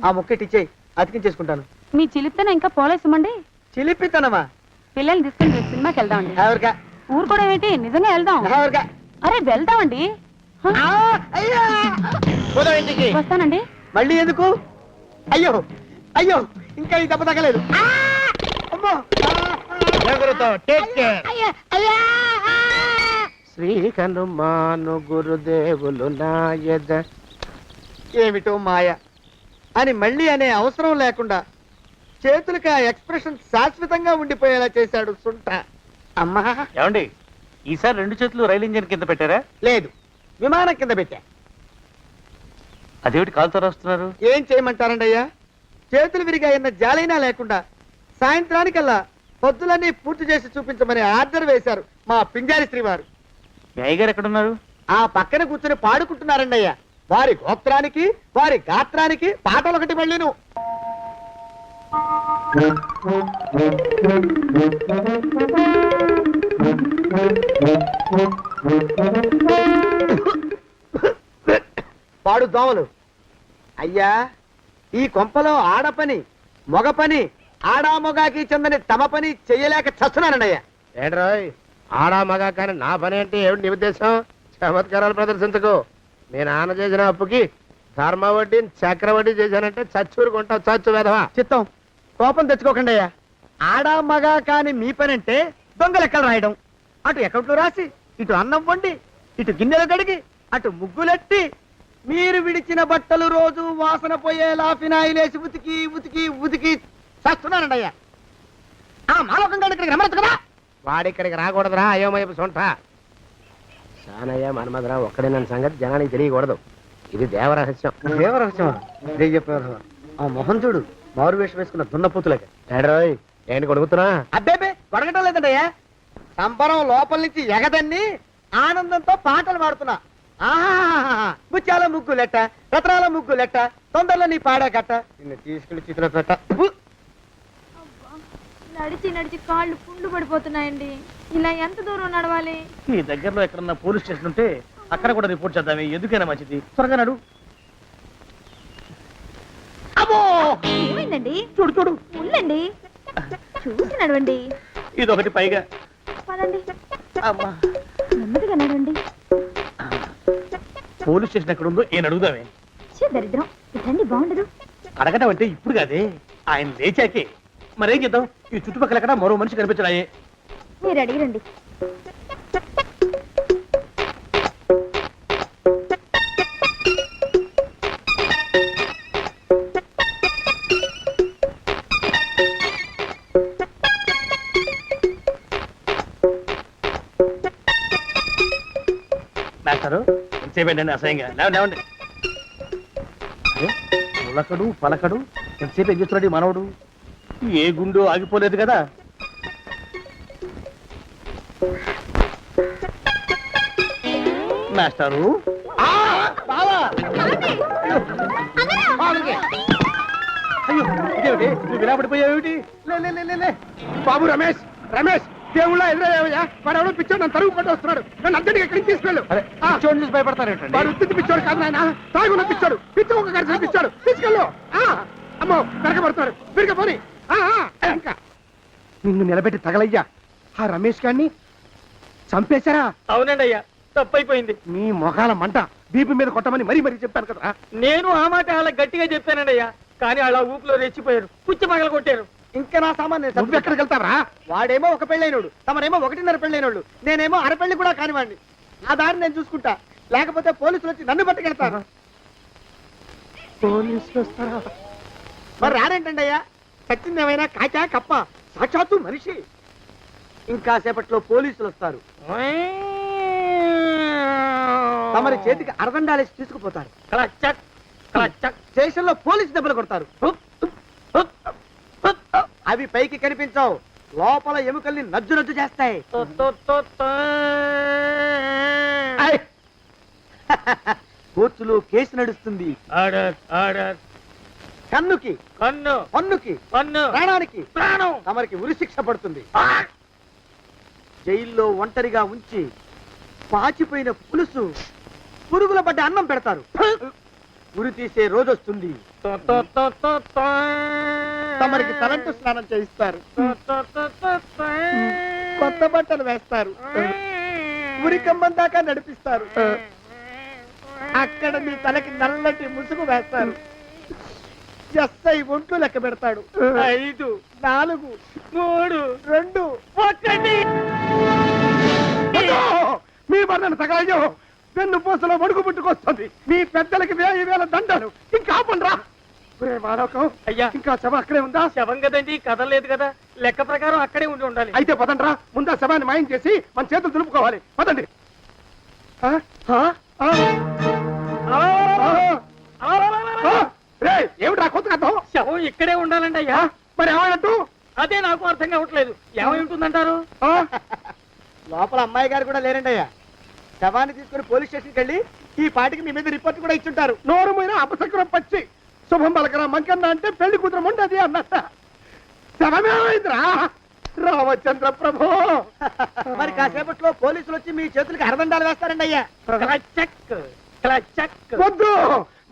ఆ ముక్కటిచ్చేయి, అతికించేసుకుంటాను. మీ చిలిపితేనే ఇంకా పోలేసమండి. చిలిపితనమా? పిల్లల్ని తీసుకుని రేపు సినిమాకి వెళ్దామండి. ఎవరికా? ఊరు కూడా ఏంటి, నిజంగా వెళ్దాం. ఎవరికా? అరే వెళ్దామండి. ఆ, అయ్యా! పోదాం ఇంటికి. వస్తానండి. మళ్ళీ ఎందుకు? అయ్యో అయ్యో, ఇంకా ఈ దెబ్బ తగ్గలేదు. ఆ! అమ్మో! శ్రీ హనుమాను గురుదేవులు నాయద. ఏమిటో మాయ అని మళ్ళీ అనే అవసరం లేకుండా చేతులకి ఆ ఎక్స్ప్రెషన్ శాశ్వతంగా ఉండిపోయేలా చేశాడు సుంట. అమ్మా, ఏమండి ఈసారి 2 చేతులు రైలు ఇంజిన్ కింద పెట్టారా? లేదు, విమానం కింద పెట్టా. అదేమిటి కాలుతో రాస్తున్నారు? ఏం చేయమంటారండి అయ్యా? చేతులు విరిగాయన్న జాలైనా లేకుండా సాయంత్రానికల్లా పొద్దులన్నీ పూర్తి చేసి చూపించమని ఆర్డర్ వేశారు మా పింజారి శ్రీ వారు. మీ అయ్యగారు ఎక్కడున్నారు? ఆ పక్కన కూర్చొని పాడుకుంటున్నారండి అయ్యా. వారి గోత్రానికి వారి గాత్రానికి పాటలు ఒకటి మళ్ళీను. పాడు దోమలు. అయ్యా, ఈ కొంపలో ఆడ పని మొగ పని ఆడా మొగాకి చెందని తమ పని చెయ్యలేక చస్తున్నానండి అయ్యా. ఏంట్రోయ్, ఆడా మగా కానీ నా పని అంటే ఏమిటి నీ ఉద్దేశం? చమత్కారాలు ప్రదర్శించకు. మీ నాన్న చేసిన అప్పుకి ధర్మ వడ్డీ చక్రవడ్డీ చేశానంటే చచ్చూరుకుంటావు. చచ్చు వేధవా. చిత్తం, కోపం తెచ్చుకోకండి అయ్యా. ఆడా మగా కాని మీ పని అంటే దొంగ లెక్కలు రాయడం. అటు అకౌంట్లో రాసి, ఇటు అన్నం వండి, ఇటు గిన్నెలు కడిగి, అటు ముగ్గులెట్టి, మీరు విడిచిన బట్టలు రోజు వాసన పోయేలా ఫినాయిలేసి ఉతికి ఉతికి ఉతికి చేస్తున్నానండి అయ్యా. ఆ మాలోకంగా ఇక్కడికి రమ్మచ్చు కదా. వాడిక్కడికి రాకూడదురా అయోమయపు సొంట. సానయ్య మన్మధరావు ఒక్కడే నన్ను సంగతి జనానికి తెలియకూడదు. ఇది దేవరహస్యం. దేవరహస్యమా? ఆ మొహం చూడు, మారు వేషం వేసుకున్న దున్నపోతులకి. ఏడ్రోయ్, ఏంటి కొడుకుతున్నా? అబ్బేబే, కొడగటం లేదండయ్యా. సంబరం లోపల నుంచి ఎగదన్ని ఆనందంతో పాటలు పాడుతున్నా. ఆహా, ముత్యాల ముగ్గు లెట్ట, రత్నాల ముగ్గు లెట్ట, తొందరలో నీ పాడా కట్ట, నిన్ను తీసుకెళ్లి చిత్ర పెట్ట. నడిచి నడిచి కాళ్ళు పుండు పడిపోతున్నాయండి. ఇలా ఎంత దూరం నడవాలి? ఈ దగ్గరలో ఎక్కడన్నా పోలీస్ స్టేషన్ ఉంటే అక్కడ కూడా రిపోర్ట్ చేద్దామే, ఎందుకైనా మంచిది. త్వరగా నడు. అమ్మో, ఏమైందండి? చూడు చూడు, ఉండండి, చూసి నడవండి. ఇదొకటి పైగా. పదండి, అమ్మా, నెమ్మదిగా నడవండి. పోలీస్ స్టేషన్ ఎక్కడ ఉందో ఏం అడుగుదామే. ఛీ, దరిద్రం, ఇదండి బాగుండదు. అడగటం అంటే ఇప్పుడు కాదే, ఆయన లేచాకే. మరేం చేద్దాం, ఈ చుట్టుపక్కల ఎక్కడ మరో మనిషి కనిపించడాయే. మీరు అడిగిరండి. మాస్టారు ఎంతసేపు ఏంటండి అసహ్యంగా లేవండి లేవండి అరే, ఉలకడు పలకడు ఎంతసేపు ఏం చేస్తున్నాడు ఈ మనవడు ఏ గుండు ఆగిపోలేదు కదా మాస్టారు అయ్యో ఇదేమిటి నువ్వు విలాపడిపోయావేమిటి లే, లే, లే, లే, లే. బాబు రమేష్ రమేష్ దేవుళ్ళ ఎదురయ్యా వాడు ఎవడో పిచ్చోడు నన్ను తరుగు కొట్టి వస్తున్నాడు నన్ను అద్దెకి ఎక్కడికి తీసుకెళ్ళు పిచ్చోడిని చూసి భయపడతారేంటండి వాడు ఉత్తి పిచ్చోడు కాదు నాయన తాగున్న పిచ్చోడు పిచ్చి ఒక గడిచిన పిచ్చోడు తీసుకెళ్ళు అమ్మో వెనకబడతాడు విరిగ పోని ఇంకా నిన్ను నిలబెట్టి తగలయ్యా ఆ రమేష్ గారిని చంపేశారా? అవునండి అయ్యా తప్పైపోయింది. మీ మొఖాల మంట బీపీ మీద కొట్టమని మరీ మరీ చెప్పాను కదా. నేను ఆ మాట అలా గట్టిగా చెప్పానండి అయ్యా, కానీ అలా ఊపిలో రెచ్చిపోయారు, పుచ్చి పగల కొట్టారు. ఇంకా నా సామాన్ నువ్వు ఎక్కడికి వెళ్తావరా? వాడేమో ఒక పెళ్ళైనోడు, తమరేమో 1.5 పెళ్ళైనోళ్ళు, నేనేమో అరపెళ్ళి కూడా కానివ్వండి. ఆ దారి నేను చూసుకుంటా, లేకపోతే పోలీసులు వచ్చి నన్ను పట్టుకెళ్తారు. పోలీసులు వస్తారా? మరి రారేంటండి అయ్యా, చచ్చింది ఏమైనా కాచా కప్ప, సాక్షాత్తు మనిషి. ఇంకా సేపట్లో పోలీసులు వస్తారు, తమరి చేతికి అరదండాలేసి తీసుకుపోతారు. క్లచక్, క్లచక్. స్టేషన్ లో పోలీసు దెబ్బలు కొడతారు. అవి పైకి కనిపించవు, లోపల ఎముకల్ని నజ్జు నజ్జు చేస్తాయి. కోర్టులో కేసు నడుస్తుంది. Order, order. కన్నుకి కన్ను, పన్నుకి పన్ను, ప్రాణానికి ప్రాణం. తమరికి ఉరి శిక్ష పడుతుంది. జైల్లో ఒంటరిగా ఉంచి పాచిపోయిన పులుసు, పురుగుల పడ్డ అన్నం పెడతారు. ఉరి తీసే రోజు వస్తుంది. తమరికి తలంటు స్నానం చేయిస్తారు, కొత్త బట్టలు వేస్తారు, ఉరి కంబం దాకా నడిపిస్తారు. అక్కడ మీ తలకి నల్లటి ముసుగు వేస్తారు. ఎస్ఐ ఒంట్లు లెక్క పెడతాడు. 5, 4, 3, 2, 1. మీ బంధన తగలయ్యో, పెన్ను పూసలో వడుగు పుట్టుకొస్తుంది. మీ పెద్దలకి 1000 దండలు. ఇంకా ఆపండ్రా. మానవకం అయ్యా, ఇంకా శవం అక్కడే ఉందా? శవం కదండి, కదలేదు కదా, లెక్క ప్రకారం అక్కడే ఉండి ఉండాలి. అయితే పదండ్రా, ముందా శవాన్ని మాయం చేసి మన చేతులు దులుపుకోవాలి. పదండి. ఏమిటా కొత్త కథం? శవం ఇక్కడే ఉండాలండి అయ్యా. మరి ఏమైనట్టు? అదే నాకు అర్థం కావట్లేదు. ఏమై ఉంటుందంటారు? లోపల అమ్మాయి గారు కూడా లేరండి అయ్యా. శవాన్ని తీసుకుని పోలీస్ స్టేషన్కి వెళ్ళి ఈ పాటికి మీ మీద రిపోర్ట్ కూడా ఇచ్చుంటారు. నోరు మీద అపశకునం పచ్చి శుభం పలకరా మంకన్న అంటే పెళ్లి కూతురు ఉండదు అన్నట్ట. శవమేమైందిరా రామచంద్ర ప్రభు. మరి కాసేపట్లో పోలీసులు వచ్చి మీ చేతులకి అరదండాలు వేస్తారండి అయ్యా. క్లచక్, క్లచక్. వద్దు,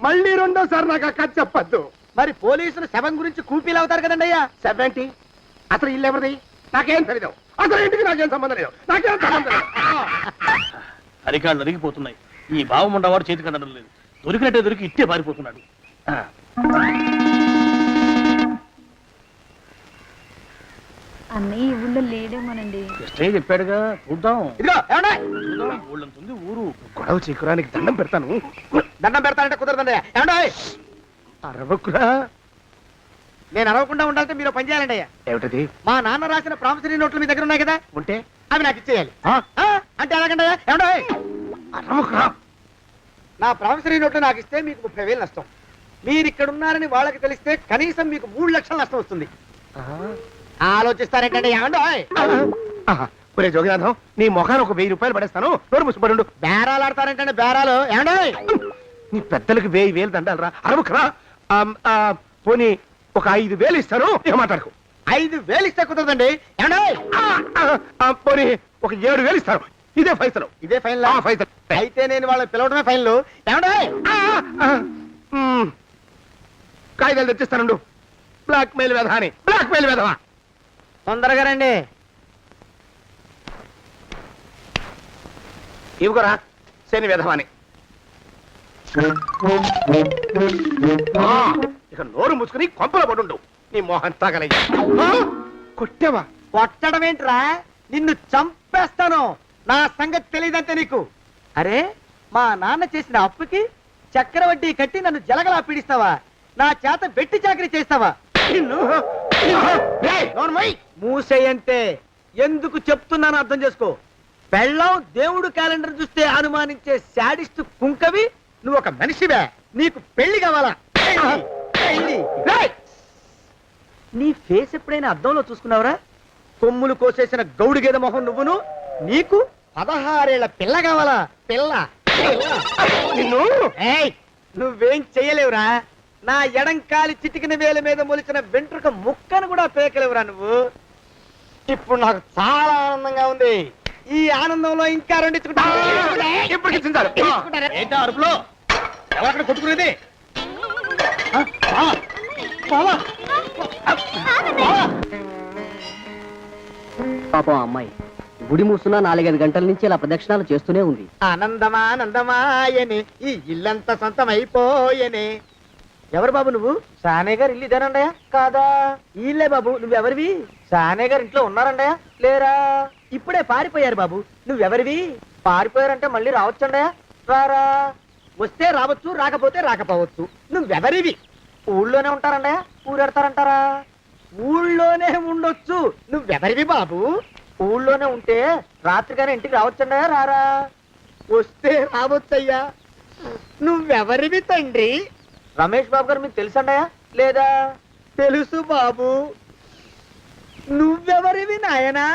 మళ్ళీ రెండోసారి నాకు ఆ కథ చెప్పద్దు. మరి పోలీసులు శవం గురించి కూపీలు అవుతారు కదండి అయ్యా. సెవెంటీ అసలు ఇల్లు ఎవరిది? నాకేం తెలియదు. అసలు ఇంటికి నాకేం సంబంధం లేదు. నాకేం సంబంధం లేదు. అరికాళ్ళు అరిగిపోతున్నాయి. ఈ భావం ఉండవాడు చేతికి అందడం లేదు. దొరికినట్టే దొరికి ఇట్టే పారిపోతున్నాడు. అన్నయ్య ఈ ఊళ్ళో లేడేమోనండి. కృష్ణయ్య చెప్పాడుగా, చూద్దాం. ఇదిగో ఏమండే, ఊళ్ళంతుంది ఊరు. గొడవ చీకురానికి దండం పెడతాను. దండం పెడతానంటే కుదరదండి అయ్యా. ఏమండే, అరవకురా. నేను అరవకుండా ఉండాలంటే మీరు పని చేయాలండి అయ్యా. ఏమిటది? మా నాన్న రాసిన ప్రామిసరీ నోట్లు మీ దగ్గర ఉన్నాయి కదా, ఉంటే అవి నాకు ఇచ్చేయాలి. అంటే ఎలాగండి అయ్యా? ఏమండే, అరవకురా. నా ప్రామిసరీ నోట్లు నాకు ఇస్తే మీకు 30,000 నష్టం. మీరు ఇక్కడ ఉన్నారని వాళ్ళకి తెలిస్తే కనీసం మీకు 3 లక్షల నష్టం వస్తుంది. ఆలోచిస్తారేంటండి? ఏమండే, ఒరే జోగినాథం, నీ మొఖాన్ని ఒక 1000 రూపాయలు పడేస్తాను. నోరు ముసుపడు. బేరాలు ఆడతారేంటండి? బేరాలు ఏమండే? నీ పెద్దలకు 1000 దండాలరా. అరవకురా. పోనీ ఒక 5,000 ఇస్తాను. ఇక మాట్లాడుకో. 5,000 ఇస్తే కుదరదండి. ఏమండే, పోనీ ఒక 7,000 ఇస్తాను. ఇదే ఫైసలు. ఇదే ఫైన్ ఫైసలు. అయితే నేను వాళ్ళని పిలవడమే ఫైన్లు. ఏమండే, కాగితాలు తెచ్చిస్తాను. బ్లాక్ మెయిల్ వెధవా అని. బ్లాక్ మెయిల్ వెధవా. తొందరగా రండి. ఇవ్వరా శని వెధవాని. ఇక నోరు మూసుకుని కొంపలో పడుండు. నీ మోహన్ తాగలయ్యా. కొట్టావా? కొట్టడం ఏంట్రా, నిన్ను చంపేస్తాను. నా సంగతి తెలియదంటే నీకు. అరే, మా నాన్న చేసిన అప్పుకి చక్రవడ్డీ కట్టి నన్ను జలగలా పీడిస్తావా? నా చేత వెట్టి చాకరీ చేస్తావా? మూసేయంటే ఎందుకు చెప్తున్నాను అర్థం చేసుకో. పెళ్ళం దేవుడు క్యాలెండర్ చూస్తే అనుమానించే శాడిస్ట్ కుంకవి నువ్వు ఒక మనిషివే. నీకు పెళ్లి కావాలా? పెళ్లి. రేయ్! నీ ఫేస్ ఎప్పుడైనా అద్దంలో చూసుకున్నావురా? కొమ్ములు కోసేసిన గౌడు గేదె మొహం నువ్వును. నీకు 16 ఏళ్ల పిల్ల కావాలా? పిల్ల నిన్ను. ఏయ్! నువ్వేం చెయ్యలేవురా. నా ఎడంకాలి చిటికిన వేల మీద మొలిచిన వెంట్రుక ముక్కను కూడా పేకలేవురా నువ్వు. ఇప్పుడు నాకు చాలా ఆనందంగా ఉంది. ఈ ఆనందంలో ఇంకా రెండించుకుంటా. ఏంటా అరుపులో? ఎవరక్కడ కొట్టుకునేది? పాపం అమ్మాయి గుడి మూసున్న 4-5 గంటల నుంచి ఇలా ప్రదక్షిణాలు చేస్తూనే ఉంది. ఆనందమానందమాయని ఈ ఇల్లంతా సొంతమైపోయని. ఎవరు బాబు నువ్వు? సానే గారు ఇల్లు ఇదేనండయా? కాదా? ఇల్లే బాబు. నువ్వెవరివి? సానే గారు ఇంట్లో ఉన్నారండయా? లేరా? ఇప్పుడే పారిపోయారు బాబు. నువ్వెవరివి? పారిపోయారంటే మళ్ళీ రావచ్చండయా? రారా? వస్తే రావచ్చు, రాకపోతే రాకపోవచ్చు. నువ్వెవరివి? ఊళ్ళోనే ఉంటారండయా? ఊరెడతారంటారా? ఊళ్ళోనే ఉండొచ్చు. నువ్వెవరివి బాబు? ఊళ్ళోనే ఉంటే రాత్రిగానే ఇంటికి రావచ్చండయా? రారా? వస్తే రావచ్చయ్యా. నువ్వెవరివి తండ్రి? రమేష్ బాబు గారు మీకు తెలుసండయా? లేదా? తెలుసు బాబు. నువ్వెవరివి నాయనా?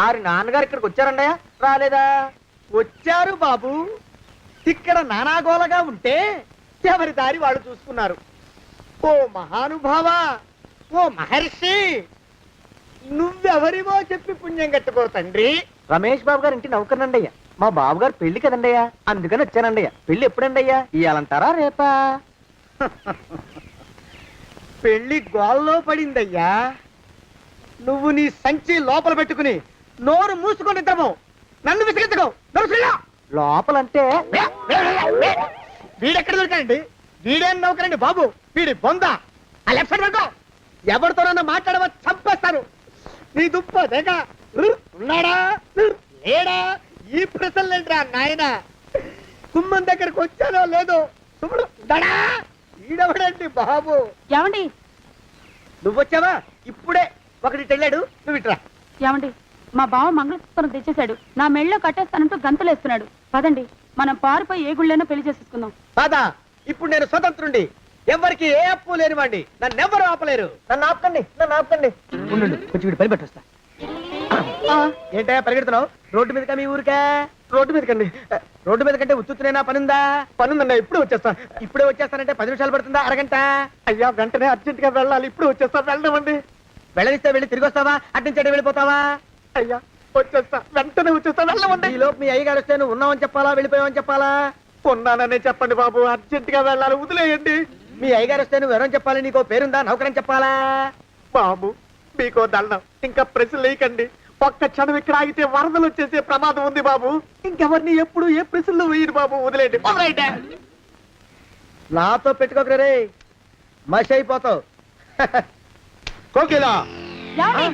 ఆరి నాన్నగారు ఇక్కడికి వచ్చారండయా? రాలేదా? వచ్చారు బాబు. ఇక్కడ నానాగోలగా ఉంటే ఎవరి దారి వాళ్ళు చూసుకున్నారు. ఓ మహానుభావ, ఓ మహర్షి, నువ్వెవరివో చెప్పి పుణ్యం కట్టుకో తండ్రి. రమేష్ బాబు గారు ఇంటి నౌకర్నండయ్యా. మా బాబు గారు పెళ్లి కదండయ్యా, అందుకని వచ్చానండయ్యా. పెళ్లి ఎప్పుడండయ్యా? ఇయ్యాలంటారా రేపా? పెళ్లి గోల్లో పడిందయ్యా. నువ్వు నీ సంచి లోపల పెట్టుకుని నోరు మూసుకొని నిద్రపో. నన్ను విసిగించుకో. లోపలంటే వీడెక్కడ దొరికాడండి? వీడేం నౌకరండి బాబు, వీడి బొంద. ఆ లెఫ్ట్ సైడ్ పెట్టుకో. ఎవరితోనన్నా మాట్లాడవా చంపేస్తాను. నీ దుప్ప దేగ ఉన్నాడా లేడా? ఈ ప్రశ్నలేంట్రా నాయన. కుమ్మం దగ్గరకు వచ్చానో లేదో చూడు. దడా ఈడవడండి బాబు. ఏమండి నువ్వొచ్చావా? ఇప్పుడే ఒకటి వెళ్ళాడు. నువ్వు ఇట్రా. ఏమండి మా బావ మంగళసూత్రం తెచ్చేశాడు. నా మెళ్ళో కట్టేస్తానంటూ గంతులేస్తున్నాడు. పదండి మనం పారిపోయి ఏ గుళ్ళైనా పెళ్లి చేసేసుకుందాం. కాదా? ఇప్పుడు నేను స్వతంత్రుండి, ఎవరికి ఏ అప్పు లేనివాడి. నన్ను ఎవరు ఆపలేరు. నన్ను ఆపకండి, నన్ను ఆపకండి. ఉండు, కొంచెం వీడి పని పెట్టొస్తా. ఏంటా పరిగెడుతున్నావు? రోడ్డు మీదకా మీ ఊరికా? రోడ్డు మీదకండి. రోడ్డు మీద కంటే ఉత్తునేనా? పనుందా? పనుందండి. ఇప్పుడే వచ్చేస్తా. ఇప్పుడే వచ్చేస్తానంటే 10 నిమిషాలు పడుతుందా? అరగంట? అయ్యా వెంటనే అర్జెంట్ గా వెళ్ళాలి. ఇప్పుడు వచ్చేస్తా. వెళ్ళమండి. వెళ్ళనిస్తే వెళ్ళి తిరిగి వస్తావా? అట్నుంచి వెళ్ళిపోతావా? అయ్యా వచ్చేస్తా, వెంటనే వచ్చేస్తా. వెళ్ళమండి. ఈ లోపు మీ అయ్యగారు వస్తే నువ్వు ఉన్నావని చెప్పాలా, వెళ్ళిపోయావని చెప్పాలా? ఉన్నాననే చెప్పండి బాబు. అర్జెంట్ గా వెళ్ళాలి, వదిలేయండి. మీ అయ్యగారు వస్తే నువ్వు ఎవరని చెప్పాలి? నీకో పేరుందా? నౌకరని చెప్పాలా? బాబు మీకో దండం. ఇంకా ప్రశ్న లేకండి. ఒక్క క్షణం ఇక్కడ ఆగితే వరదలు వచ్చేసే ప్రమాదం ఉంది బాబు. ఇంకెవరిని ఎప్పుడు ఏ ప్రశ్నలు వేయరు బాబు. వదిలేయండి. నాతో పెట్టుకోకరే, మషి అయిపోతావు. కోకిలా ఏమండి?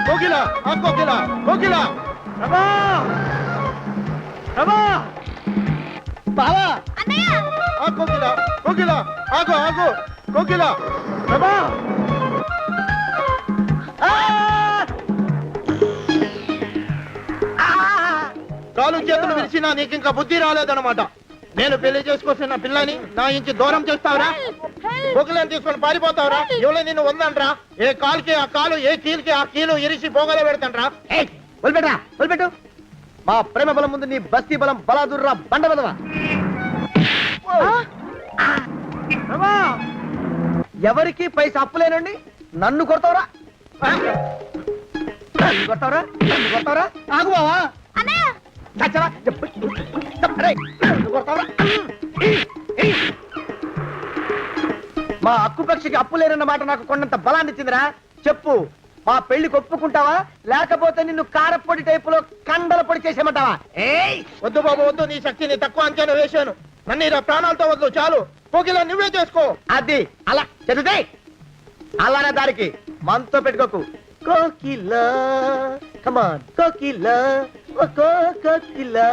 కోకిలా, కోకిలా, కోకిలా, బావా, కోకిలా, కోకిలా, ఆగు, ఆగు, కోకిలా, కాలు చేతులు విరిచినా నీకు ఇంకా బుద్ధి రాలేదన్నమాట. నేను పెళ్లి చేసుకొచ్చిన పిల్లని నా ఇంటి దూరం చేస్తావురా? బొగ్గులను తీసుకొని పారిపోతావురా? ఎవరో నిన్ను ఉందంట్రా? ఏ కాలుకి ఆ కాలు, ఏ కీలుకి ఆ కీలు ఇరిసి బొగలో పెడతాంట్రా? వదిలిపెట్టరా, వదిలిపెట్టు. మా ప్రేమ బలం ముందు నీ బస్తీ బలం బలాదుర్రా బండ బలవా. ఎవరికి పైసా అప్పులేనండి నన్ను కొడతావురా? నన్ను కొడతావురా? నన్ను కొడతావురా? ఆగు బావా. మా అక్కు పక్షికి అప్పు లేరన్న మాట నాకు కొండంత బలాన్ని ఇచ్చిందిరా. చెప్పు, మా పెళ్లికి ఒప్పుకుంటావా, లేకపోతే నిన్ను కారపొడి టైపులో కండల పొడి చేసేమంటావా? వద్దు బాబు వద్దు. నీ శక్తిని తక్కువ అంచనా వేశాను. నన్ను ఇలా ప్రాణాలతో వద్దు, చాలు. కోకిలా నువ్వే చేసుకో. అది అలా చదివితే అలానే దానికి మనతో పెట్టుకోకు. కోకిలా, కమాన్ కోకిలా, కోకిలా.